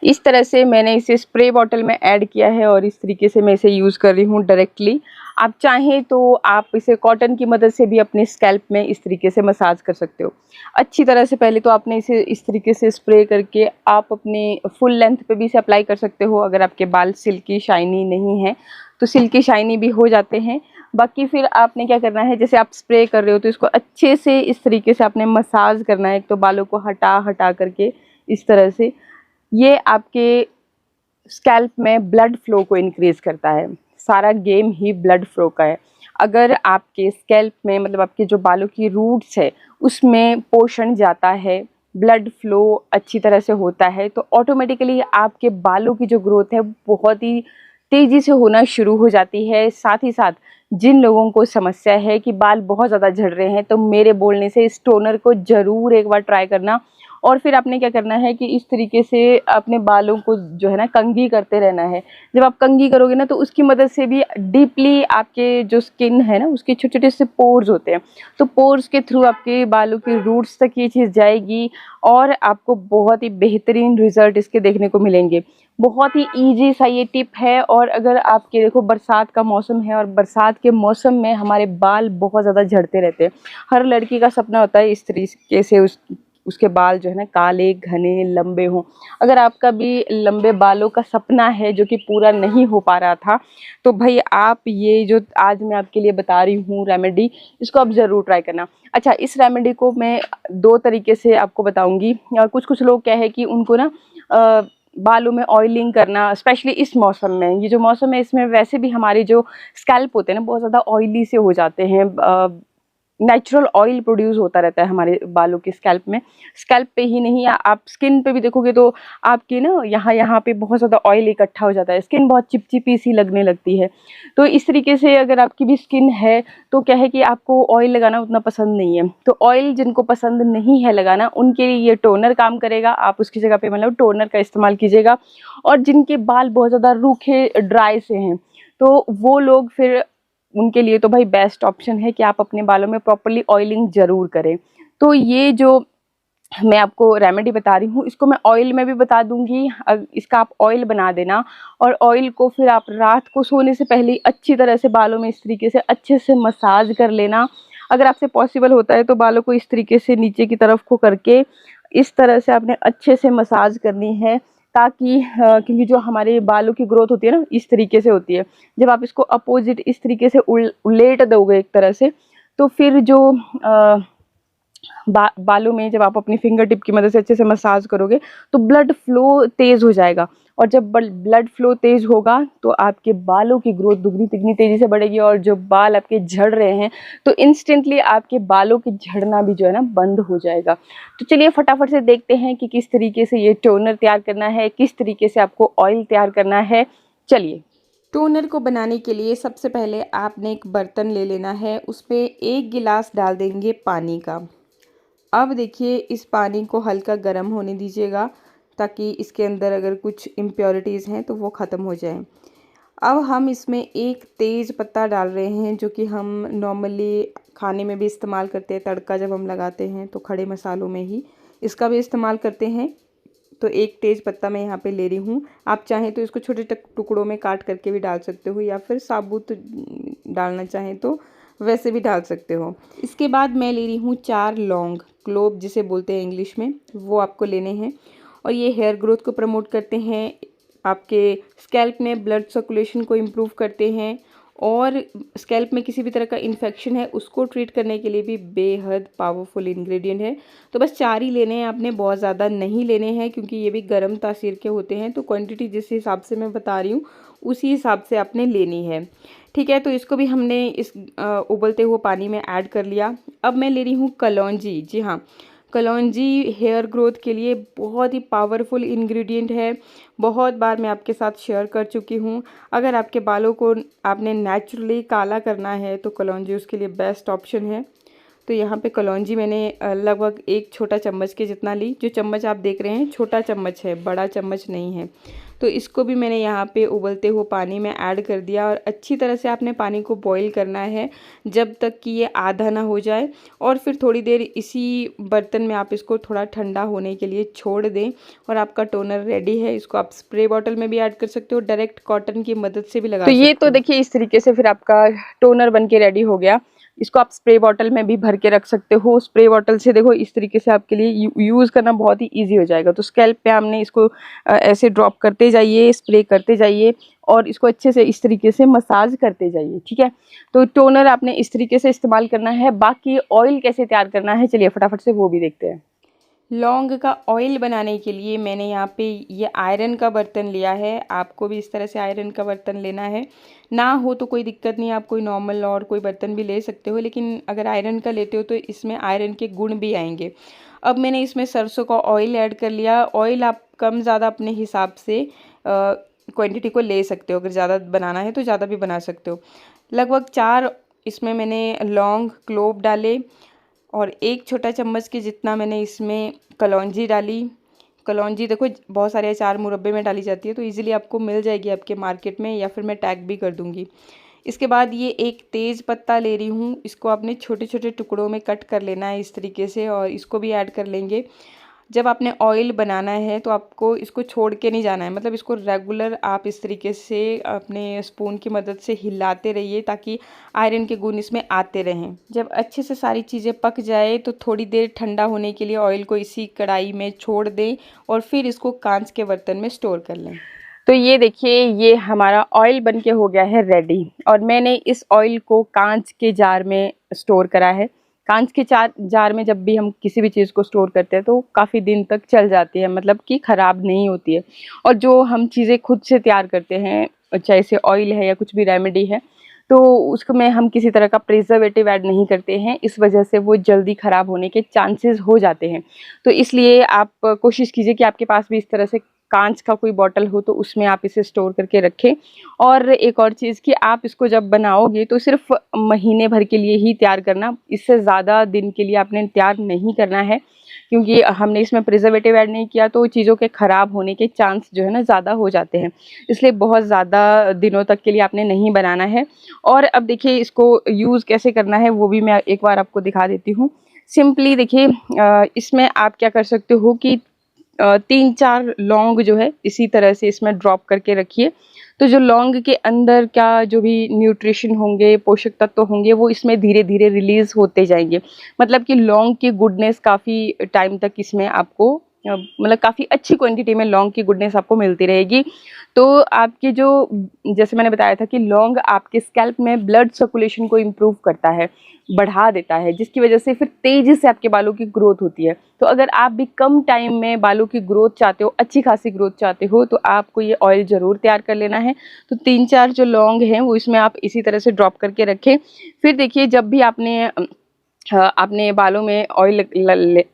इस तरह से मैंने इसे स्प्रे बॉटल में ऐड किया है और इस तरीके से मैं इसे यूज़ कर रही हूँ डायरेक्टली। आप चाहें तो आप इसे कॉटन की मदद से भी अपने स्कैल्प में इस तरीके से मसाज कर सकते हो। अच्छी तरह से पहले तो आपने इसे इस तरीके से स्प्रे करके आप अपने फुल लेंथ पे भी इसे अप्लाई कर सकते हो। अगर आपके बाल सिल्की शाइनी नहीं हैं तो सिल्की शाइनी भी हो जाते हैं। बाकी फिर आपने क्या करना है, जैसे आप स्प्रे कर रहे हो तो इसको अच्छे से इस तरीके से आपने मसाज करना है। एक तो बालों को हटा हटा करके इस तरह से, ये आपके स्कैल्प में ब्लड फ्लो को इंक्रीज करता है। सारा गेम ही ब्लड फ्लो का है। अगर आपके स्कैल्प में मतलब आपके जो बालों की रूट्स है उसमें पोषण जाता है, ब्लड फ्लो अच्छी तरह से होता है, तो ऑटोमेटिकली आपके बालों की जो ग्रोथ है बहुत ही तेज़ी से होना शुरू हो जाती है। साथ ही साथ जिन लोगों को समस्या है कि बाल बहुत ज़्यादा झड़ रहे हैं, तो मेरे बोलने से इस टोनर को ज़रूर एक बार ट्राई करना। और फिर आपने क्या करना है कि इस तरीके से अपने बालों को जो है ना कंघी करते रहना है। जब आप कंघी करोगे ना तो उसकी मदद से भी डीपली आपके जो स्किन है ना उसके छोटे छोटे से पोर्स होते हैं, तो पोर्स के थ्रू आपके बालों की रूट्स तक ये चीज़ जाएगी और आपको बहुत ही बेहतरीन रिजल्ट इसके देखने को मिलेंगे। बहुत ही ईजी सा ये टिप है। और अगर आपके देखो बरसात का मौसम है और बरसात के मौसम में हमारे बाल बहुत ज़्यादा झड़ते रहते हैं। हर लड़की का सपना होता है इस तरीके से उसके बाल जो है ना काले घने लंबे हों। अगर आपका भी लंबे बालों का सपना है जो कि पूरा नहीं हो पा रहा था, तो भाई आप ये जो आज मैं आपके लिए बता रही हूँ रेमेडी, इसको आप ज़रूर ट्राई करना। अच्छा, इस रेमेडी को मैं 2 तरीके से आपको बताऊँगी। कुछ लोग क्या है कि उनको ना बालों में ऑयलिंग करना, स्पेशली इस मौसम में, ये जो मौसम है इसमें वैसे भी हमारे जो स्कैल्प होते हैं ना बहुत ज़्यादा ऑयली से हो जाते हैं। नेचुरल ऑयल प्रोड्यूस होता रहता है हमारे बालों के स्कैल्प में। स्कैल्प पे ही नहीं, आप स्किन पे भी देखोगे तो आपकी ना यहाँ यहाँ पे बहुत ज़्यादा ऑयल इकट्ठा हो जाता है, स्किन बहुत चिपचिपी सी लगने लगती है। तो इस तरीके से अगर आपकी भी स्किन है तो क्या है कि आपको ऑयल लगाना उतना पसंद नहीं है, तो ऑयल जिनको पसंद नहीं है लगाना उनके लिए ये टोनर काम करेगा। आप उसकी जगह पे मतलब टोनर का इस्तेमाल कीजिएगा। और जिनके बाल बहुत ज़्यादा रूखे ड्राई से हैं तो वो लोग फिर, उनके लिए तो भाई बेस्ट ऑप्शन है कि आप अपने बालों में प्रॉपर्ली ऑयलिंग ज़रूर करें। तो ये जो मैं आपको रेमेडी बता रही हूँ इसको मैं ऑयल में भी बता दूंगी। इसका आप ऑयल बना देना और ऑयल को फिर आप रात को सोने से पहले अच्छी तरह से बालों में इस तरीके से अच्छे से मसाज कर लेना। अगर आपसे पॉसिबल होता है तो बालों को इस तरीके से नीचे की तरफ को करके इस तरह से आपने अच्छे से मसाज करनी है, ताकि क्योंकि जो हमारे बालों की ग्रोथ होती है ना इस तरीके से होती है। जब आप इसको अपोजिट इस तरीके से उलेट दोगे एक तरह से, तो फिर जो बालों में जब आप अपनी फिंगर टिप की मदद से अच्छे से मसाज करोगे तो ब्लड फ्लो तेज़ हो जाएगा। और जब ब्लड फ्लो तेज़ होगा तो आपके बालों की ग्रोथ दुगनी तिगनी तेज़ी से बढ़ेगी और जो बाल आपके झड़ रहे हैं तो इंस्टेंटली आपके बालों की झड़ना भी जो है ना बंद हो जाएगा। तो चलिए फटाफट से देखते हैं कि किस तरीके से ये टोनर तैयार करना है, किस तरीके से आपको ऑयल तैयार करना है। चलिए, टोनर को बनाने के लिए सबसे पहले आपने एक बर्तन ले लेना है, उसमें 1 गिलास डाल देंगे पानी का। अब देखिए इस पानी को हल्का गर्म होने दीजिएगा ताकि इसके अंदर अगर कुछ इम्प्योरिटीज़ हैं तो वो ख़त्म हो जाएं। अब हम इसमें एक तेज़ पत्ता डाल रहे हैं जो कि हम नॉर्मली खाने में भी इस्तेमाल करते हैं, तड़का जब हम लगाते हैं तो खड़े मसालों में ही इसका भी इस्तेमाल करते हैं। तो एक तेज़ पत्ता मैं यहाँ पे ले रही हूँ। आप चाहें तो इसको छोटे टुकड़ों में काट करके भी डाल सकते हो या फिर साबुत डालना चाहें तो वैसे भी डाल सकते हो। इसके बाद मैं ले रही हूँ 4 लौंग, क्लोव जिसे बोलते हैं इंग्लिश में, वो आपको लेने हैं। और ये हेयर ग्रोथ को प्रमोट करते हैं, आपके स्कैल्प में ब्लड सर्कुलेशन को इम्प्रूव करते हैं और स्कैल्प में किसी भी तरह का इन्फेक्शन है उसको ट्रीट करने के लिए भी बेहद पावरफुल इंग्रेडिएंट है। तो बस 4 ही लेने हैं आपने, बहुत ज़्यादा नहीं लेने हैं क्योंकि ये भी गर्म तासीर के होते हैं। तो क्वांटिटी जिस हिसाब से मैं बता रही हूँ उसी हिसाब से आपने लेनी है, ठीक है। तो इसको भी हमने इस उबलते हुए पानी में ऐड कर लिया। अब मैं ले रही हूँ कलौंजी। जी हाँ, कलौंजी हेयर ग्रोथ के लिए बहुत ही पावरफुल इंग्रेडिएंट है। बहुत बार मैं आपके साथ शेयर कर चुकी हूँ। अगर आपके बालों को आपने नेचुरली काला करना है तो कलौंजी उसके लिए बेस्ट ऑप्शन है। तो यहाँ पे कलौंजी मैंने लगभग 1 छोटा चम्मच के जितना ली। जो चम्मच आप देख रहे हैं छोटा चम्मच है, बड़ा चम्मच नहीं है। तो इसको भी मैंने यहाँ पे उबलते हुए पानी में ऐड कर दिया और अच्छी तरह से आपने पानी को बॉईल करना है जब तक कि ये आधा ना हो जाए। और फिर थोड़ी देर इसी बर्तन में आप इसको थोड़ा ठंडा होने के लिए छोड़ दें और आपका टोनर रेडी है। इसको आप स्प्रे बॉटल में भी ऐड कर सकते हो, डायरेक्ट कॉटन की मदद से भी लगा सकते हो। तो ये तो देखिए इस तरीके से फिर आपका टोनर बन के रेडी हो गया। इसको आप स्प्रे बॉटल में भी भर के रख सकते हो। स्प्रे बॉटल से देखो इस तरीके से आपके लिए यूज़ करना बहुत ही इजी हो जाएगा। तो स्कैल्प पे हमने इसको ऐसे ड्रॉप करते जाइए, स्प्रे करते जाइए और इसको अच्छे से इस तरीके से मसाज करते जाइए, ठीक है। तो टोनर आपने इस तरीके से इस्तेमाल करना है। बाकी ऑयल कैसे तैयार करना है, चलिए फटाफट से वो भी देखते हैं। लौंग का ऑयल बनाने के लिए मैंने यहाँ पे ये आयरन का बर्तन लिया है। आपको भी इस तरह से आयरन का बर्तन लेना है। ना हो तो कोई दिक्कत नहीं, आप कोई नॉर्मल और कोई बर्तन भी ले सकते हो, लेकिन अगर आयरन का लेते हो तो इसमें आयरन के गुण भी आएंगे। अब मैंने इसमें सरसों का ऑयल ऐड कर लिया। ऑयल आप कम ज़्यादा अपने हिसाब से क्वांटिटी को ले सकते हो। अगर ज़्यादा बनाना है तो ज़्यादा भी बना सकते हो। लगभग 4 इसमें मैंने लौंग क्लोव डाले और 1 छोटा चम्मच के जितना मैंने इसमें कलौंजी डाली। कलौंजी देखो बहुत सारे अचार मुरब्बे में डाली जाती है, तो इजीली आपको मिल जाएगी आपके मार्केट में, या फिर मैं टैग भी कर दूंगी। इसके बाद ये एक तेज़ पत्ता ले रही हूँ। इसको आपने छोटे छोटे टुकड़ों में कट कर लेना है इस तरीके से और इसको भी ऐड कर लेंगे। जब आपने ऑयल बनाना है तो आपको इसको छोड़ के नहीं जाना है, मतलब इसको रेगुलर आप इस तरीके से अपने स्पून की मदद से हिलाते रहिए ताकि आयरन के गुण इसमें आते रहें। जब अच्छे से सारी चीज़ें पक जाए तो थोड़ी देर ठंडा होने के लिए ऑयल को इसी कढ़ाई में छोड़ दें और फिर इसको कांच के बर्तन में स्टोर कर लें। तो ये देखिए ये हमारा ऑयल बन के हो गया है रेडी और मैंने इस ऑयल को कांच के जार में स्टोर करा है। कांच के जार में जब भी हम किसी भी चीज़ को स्टोर करते हैं तो काफ़ी दिन तक चल जाती है, मतलब कि ख़राब नहीं होती है। और जो हम चीज़ें खुद से तैयार करते हैं, चाहे से ऑयल है या कुछ भी रेमेडी है, तो उसमें हम किसी तरह का प्रिजर्वेटिव ऐड नहीं करते हैं, इस वजह से वो जल्दी ख़राब होने के चांसेस हो जाते हैं। तो इसलिए आप कोशिश कीजिए कि आपके पास भी इस तरह से कांच का कोई बॉटल हो तो उसमें आप इसे स्टोर करके रखें। और एक और चीज़ कि आप इसको जब बनाओगे तो सिर्फ महीने भर के लिए ही तैयार करना, इससे ज़्यादा दिन के लिए आपने तैयार नहीं करना है, क्योंकि हमने इसमें प्रिजर्वेटिव ऐड नहीं किया तो चीज़ों के ख़राब होने के चांस जो है ना ज़्यादा हो जाते हैं। इसलिए बहुत ज़्यादा दिनों तक के लिए आपने नहीं बनाना है। और अब देखिए इसको यूज़ कैसे करना है वो भी मैं एक बार आपको दिखा देती हूँ। सिंपली देखिए इसमें आप क्या कर सकते हो कि 3-4 लौंग जो है इसी तरह से इसमें ड्रॉप करके रखिए। तो जो लौंग के अंदर क्या जो भी न्यूट्रिशन होंगे, पोषक तत्व होंगे, वो इसमें धीरे धीरे रिलीज़ होते जाएंगे। मतलब कि लौंग की गुडनेस काफ़ी टाइम तक इसमें आपको मतलब काफ़ी अच्छी क्वांटिटी में लौंग की गुडनेस आपको मिलती रहेगी। तो आपके जो, जैसे मैंने बताया था कि लौंग आपके स्कैल्प में ब्लड सर्कुलेशन को इम्प्रूव करता है, बढ़ा देता है, जिसकी वजह से फिर तेज़ी से आपके बालों की ग्रोथ होती है। तो अगर आप भी कम टाइम में बालों की ग्रोथ चाहते हो, अच्छी खासी ग्रोथ चाहते हो, तो आपको ये ऑयल ज़रूर तैयार कर लेना है। तो 3-4 जो लौंग हैं वो इसमें आप इसी तरह से ड्रॉप करके रखें। फिर देखिए जब भी आपने बालों में ऑयल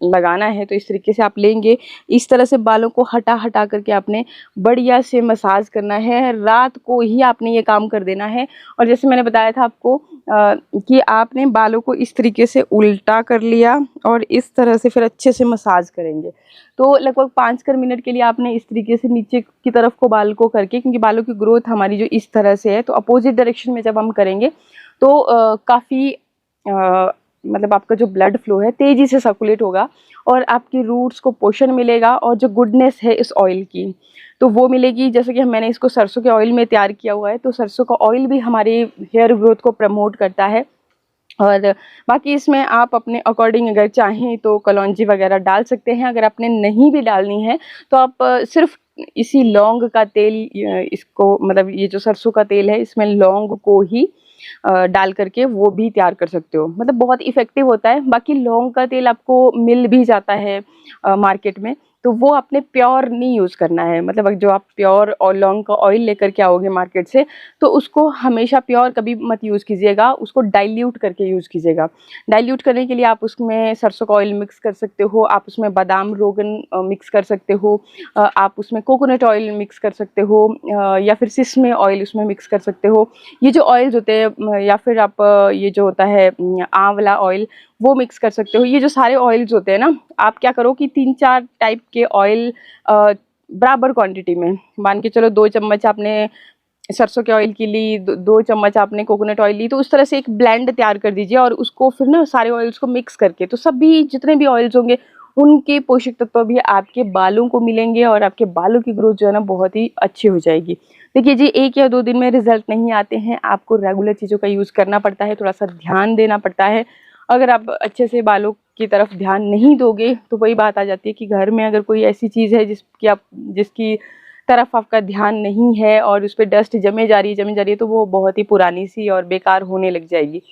लगाना है तो इस तरीके से आप लेंगे, इस तरह से बालों को हटा हटा करके आपने बढ़िया से मसाज करना है। रात को ही आपने ये काम कर देना है। और जैसे मैंने बताया था आपको कि आपने बालों को इस तरीके से उल्टा कर लिया और इस तरह से फिर अच्छे से मसाज करेंगे। तो लगभग 5 मिनट के लिए आपने इस तरीके से नीचे की तरफ को बाल को करके, क्योंकि बालों की ग्रोथ हमारी जो इस तरह से है, तो अपोजिट डायरेक्शन में जब हम करेंगे तो काफ़ी मतलब आपका जो ब्लड फ्लो है तेज़ी से सर्कुलेट होगा और आपकी रूट्स को पोषण मिलेगा और जो गुडनेस है इस ऑयल की तो वो मिलेगी। जैसे कि मैंने इसको सरसों के ऑयल में तैयार किया हुआ है, तो सरसों का ऑयल भी हमारे हेयर ग्रोथ को प्रमोट करता है। और बाकी इसमें आप अपने अकॉर्डिंग अगर चाहें तो कलौंजी वगैरह डाल सकते हैं। अगर आपने नहीं भी डालनी है तो आप सिर्फ इसी लौंग का तेल, इसको मतलब ये जो सरसों का तेल है इसमें लौंग को ही डाल करके वो भी तैयार कर सकते हो। मतलब बहुत इफ़ेक्टिव होता है। बाकी लौंग का तेल आपको मिल भी जाता है मार्केट में, तो वो आपने प्योर नहीं यूज़ करना है। मतलब जो आप प्योर और लौंग का ऑयल लेकर के आओगे मार्केट से, तो उसको हमेशा प्योर कभी मत यूज़ कीजिएगा, उसको डाइल्यूट करके यूज़ कीजिएगा। डाइल्यूट करने के लिए आप उसमें सरसों का ऑयल मिक्स कर सकते हो, आप उसमें बादाम रोगन मिक्स कर सकते हो, आप उसमें कोकोनट ऑयल मिक्स कर सकते हो, या फिर सिसमे ऑयल उसमें मिक्स कर सकते हो। ये जो ऑयल्स होते हैं या फिर आप ये जो होता है आंवला ऑयल, वो मिक्स कर सकते हो। ये जो सारे ऑयल्स होते हैं ना, आप क्या करो कि 3-4 टाइप के ऑयल बराबर क्वांटिटी में, मान के चलो 2 चम्मच आपने सरसों के ऑयल की ली, 2 चम्मच आपने कोकोनट ऑयल ली, तो उस तरह से एक ब्लेंड तैयार कर दीजिए और उसको फिर ना सारे ऑयल्स को मिक्स करके, तो सभी जितने भी ऑयल्स होंगे उनके पोषक तत्व भी आपके बालों को मिलेंगे और आपके बालों की ग्रोथ जो है ना बहुत ही अच्छी हो जाएगी। देखिए जी, 1 या 2 दिन में रिजल्ट नहीं आते हैं, आपको रेगुलर चीज़ों का यूज़ करना पड़ता है, थोड़ा-सा ध्यान देना पड़ता है। अगर आप अच्छे से बालों की तरफ ध्यान नहीं दोगे, तो वही बात आ जाती है कि घर में अगर कोई ऐसी चीज़ है जिसकी तरफ आपका ध्यान नहीं है और उस पे डस्ट जमी जा रही है, तो वो बहुत ही पुरानी सी और बेकार होने लग जाएगी।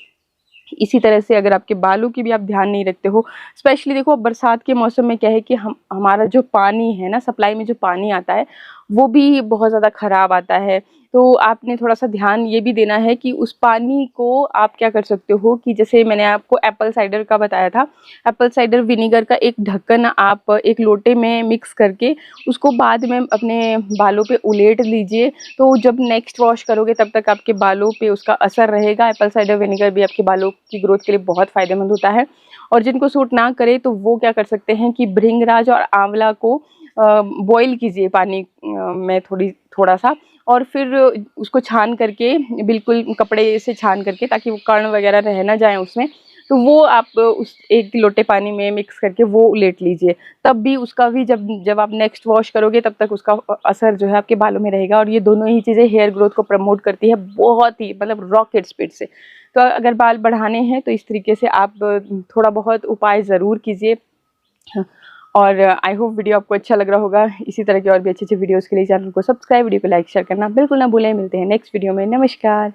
इसी तरह से अगर आपके बालों की भी आप ध्यान नहीं रखते हो, स्पेशली देखो बरसात के मौसम में क्या है कि हमारा जो पानी है ना, सप्लाई में जो पानी आता है वो भी बहुत ज़्यादा ख़राब आता है। तो आपने थोड़ा-सा ध्यान ये भी देना है कि उस पानी को आप क्या कर सकते हो कि जैसे मैंने आपको एप्पल साइडर का बताया था, एप्पल साइडर विनेगर का एक ढक्कन आप एक लोटे में मिक्स करके उसको बाद में अपने बालों पे उलेट लीजिए। तो जब नेक्स्ट वॉश करोगे तब तक आपके बालों पे उसका असर रहेगा। एप्पल साइडर विनेगर भी आपके बालों की ग्रोथ के लिए बहुत फ़ायदेमंद होता है। और जिनको सूट ना करे तो वो क्या कर सकते हैं कि भृंगराज और आंवला को बॉयल कीजिए पानी में थोड़ा-सा, और फिर उसको छान करके, बिल्कुल कपड़े से छान करके, ताकि वो कण वगैरह रह ना जाएँ उसमें, तो वो आप उस 1 लोटे पानी में मिक्स करके वो लेट लीजिए। तब भी उसका भी जब जब आप नेक्स्ट वॉश करोगे तब तक उसका असर जो है आपके बालों में रहेगा, और ये दोनों ही चीज़ें हेयर ग्रोथ को प्रमोट करती है बहुत ही, मतलब रॉकेट स्पीड से। तो अगर बाल बढ़ाने हैं तो इस तरीके से आप थोड़ा बहुत उपाय ज़रूर कीजिए। और आई होप वीडियो आपको अच्छा लग रहा होगा। इसी तरह की और भी अच्छी-अच्छी वीडियोज़ के लिए चैनल को सब्सक्राइब, वीडियो को लाइक शेयर करना बिल्कुल ना भूलें। मिलते हैं नेक्स्ट वीडियो में। नमस्कार।